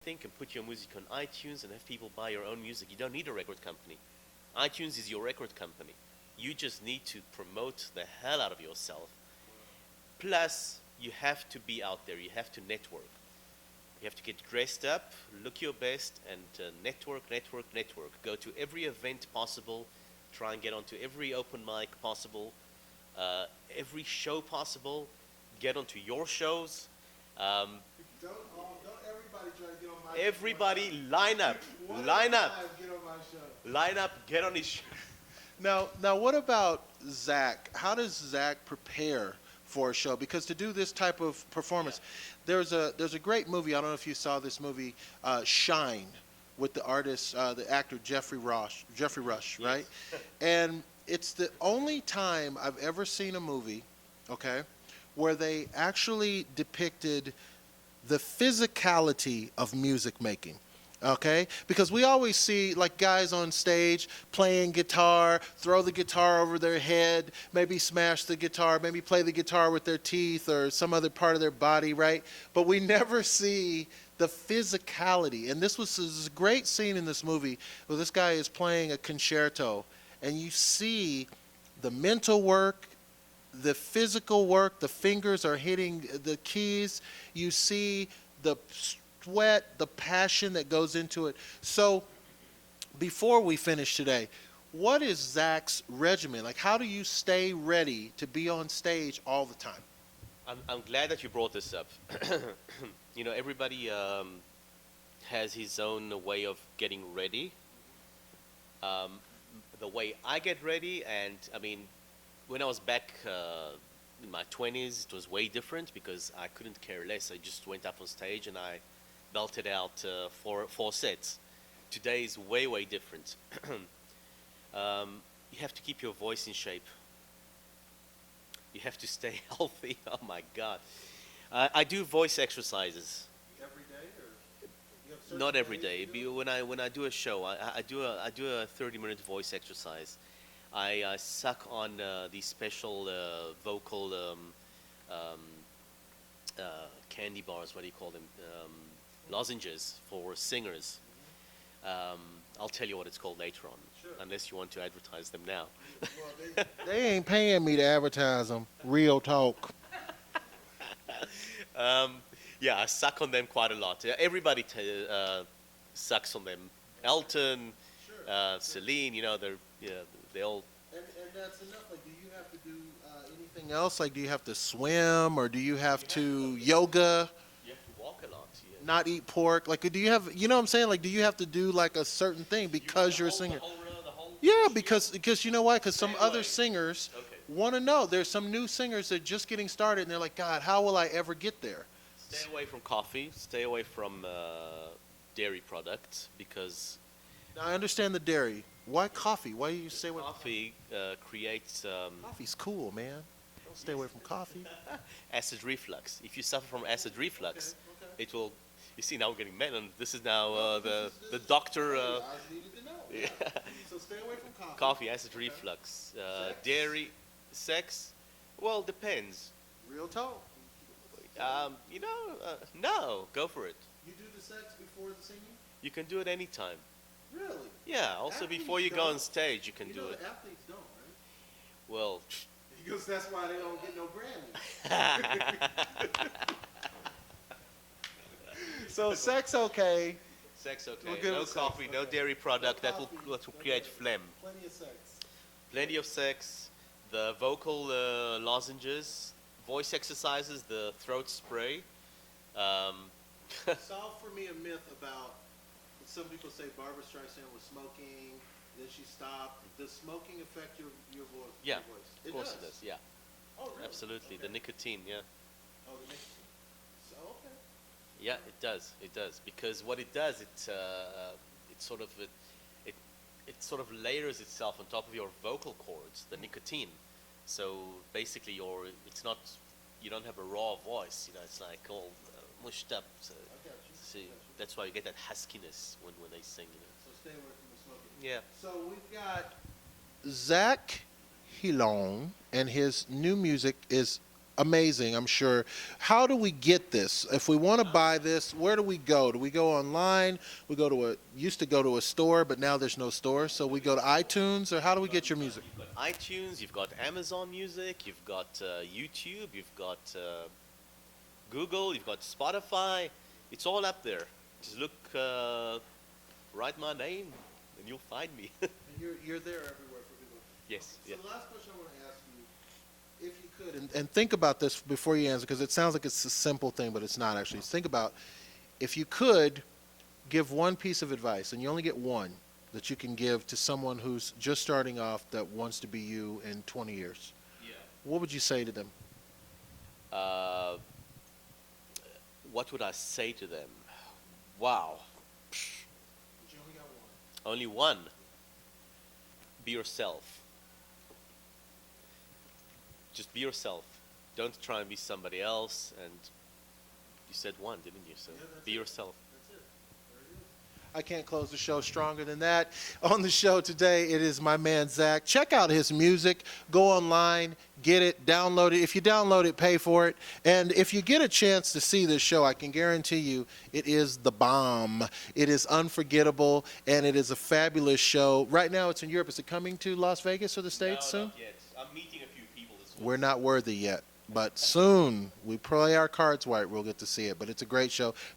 anything, can put your music on iTunes and have people buy your own music. You don't need a record company. iTunes is your record company. You just need to promote the hell out of yourself. Plus, you have to be out there. You have to network. You have to get dressed up, look your best, and network, network, network. Go to every event possible. Try and get onto every open mic possible, every show possible. Get onto your shows. Don't everybody try to get on my show. Everybody line up. Line up. Get on my show. Line up. Get on his show. Now, what about Zach? How does Zach prepare for a show? Because to do this type of performance, there's a great movie. I don't know if you saw this movie, Shine, with the artist, the actor Jeffrey Rush, right? Yes. And it's the only time I've ever seen a movie, okay, where they actually depicted the physicality of music making. Okay, because we always see like guys on stage playing guitar, throw the guitar over their head, maybe smash the guitar, maybe play the guitar with their teeth or some other part of their body, right? But we never see the physicality. And this is a great scene in this movie where this guy is playing a concerto, and you see the mental work, the physical work, the fingers are hitting the keys, you see the sweat, the passion that goes into it. So before we finish today, what is Zach's regimen? Like, how do you stay ready to be on stage all the time? I'm glad that you brought this up. You know, everybody has his own way of getting ready. The way I get ready, and I mean, when I was back in my 20s, it was way different because I couldn't care less. I just went up on stage and I belted out four sets. Today is way, way different. You have to keep your voice in shape. You have to stay healthy. Oh my God. I do voice exercises. Every day, or you have certain Not every days day. you do it? When I do a show, I do a 30-minute voice exercise. I suck on these special vocal candy bars. What do you call them? Lozenges for singers. I'll tell you what it's called later on, Sure. unless you want to advertise them now. Well, they ain't paying me to advertise them. Real talk. Yeah, I suck on them quite a lot. Everybody sucks on them. Elton, Celine, you know, they all. And that's enough. Like, do you have to do anything else? Like, do you have to swim, or do you have to yoga? You have to walk a lot. Yeah. Not eat pork? Like, do you have, you know what I'm saying? Like, do you have to do like a certain thing because you're a singer? Yeah, because you know why? Because some other singers want to know. There's some new singers that are just getting started, and they're like, God, how will I ever get there? Stay away from coffee. Stay away from dairy products because Now, I understand the dairy. Why coffee? Why do you stay away from coffee creates Coffee's cool, man. Don't stay away from coffee. acid reflux. If you suffer from acid reflux, Okay. it will. You see, now we're getting men, and this is now the doctor. I needed to know. Yeah. So stay away from coffee. Coffee, acid reflux, Sex? dairy, sex. Well, depends. Real talk. You know, no, go for it. You do the sex before the singing? You can do it anytime. Really? Yeah. Also, Athletes before you go on don't. stage, you can You do know it. the athletes don't, right? Well, Because that's why they don't get no Grammys. So sex okay. sex We're okay. good No with sex, coffee, no okay. dairy product. No That will coffee, create okay. phlegm. Plenty of sex. Plenty of sex. The vocal lozenges, voice exercises, the throat spray. Solve for me a myth about, some people say Barbara Streisand was smoking, then she stopped. Does smoking affect your voice? Yeah, Your voice? of course it does. Yeah, Oh, really? absolutely. The Okay. nicotine. Yeah. Oh, the nicotine. So, okay. Yeah, it does. It does because what it does, it sort of it sort of layers itself on top of your vocal cords, the nicotine. So basically, it's not, you don't have a raw voice. You know, it's like all mushed up. So I got you. see, I got you. that's why you get that huskiness when they sing. You So stay away from the smoking. know. Yeah. So we've got Zach Hilon, and his new music is amazing, I'm sure. How do we get get this? If we want to buy this, where do we go? Do we go online? We go to used to go to a store, but now there's no store. So we go to iTunes, or how do we get your music? You've got iTunes, you've got Amazon Music, you've got YouTube, you've got Google, you've got Spotify. It's all up there. Just look, write my name, and you'll find me. And you're there everywhere for people. Yes. So Yeah. the last question I want to ask you, if you could, and think about this before you answer, because it sounds like it's a simple thing, but it's not actually. Think about if you could give one piece of advice, and you only get one that you can give to someone who's just starting off that wants to be you in 20 years. Yeah. What would you say to them? What would I say to them? Wow. You only got one. Only one. Be yourself. Just be yourself. Don't try and be somebody else. And you said one, didn't you? So Yeah, that's be it. yourself. That's it. There it is. I can't close the show stronger than that. On the show today, it is my man Zach. Check out his music. Go online, get it, download it. If you download it, pay for it. And if you get a chance to see this show, I can guarantee you it is the bomb. It is unforgettable, and it is a fabulous show. Right now, it's in Europe. Is it coming to Las Vegas or the States soon? Not yet. I'm meeting a few people this week. We're not worthy yet, but soon we play our cards right. We'll get to see it. But it's a great show.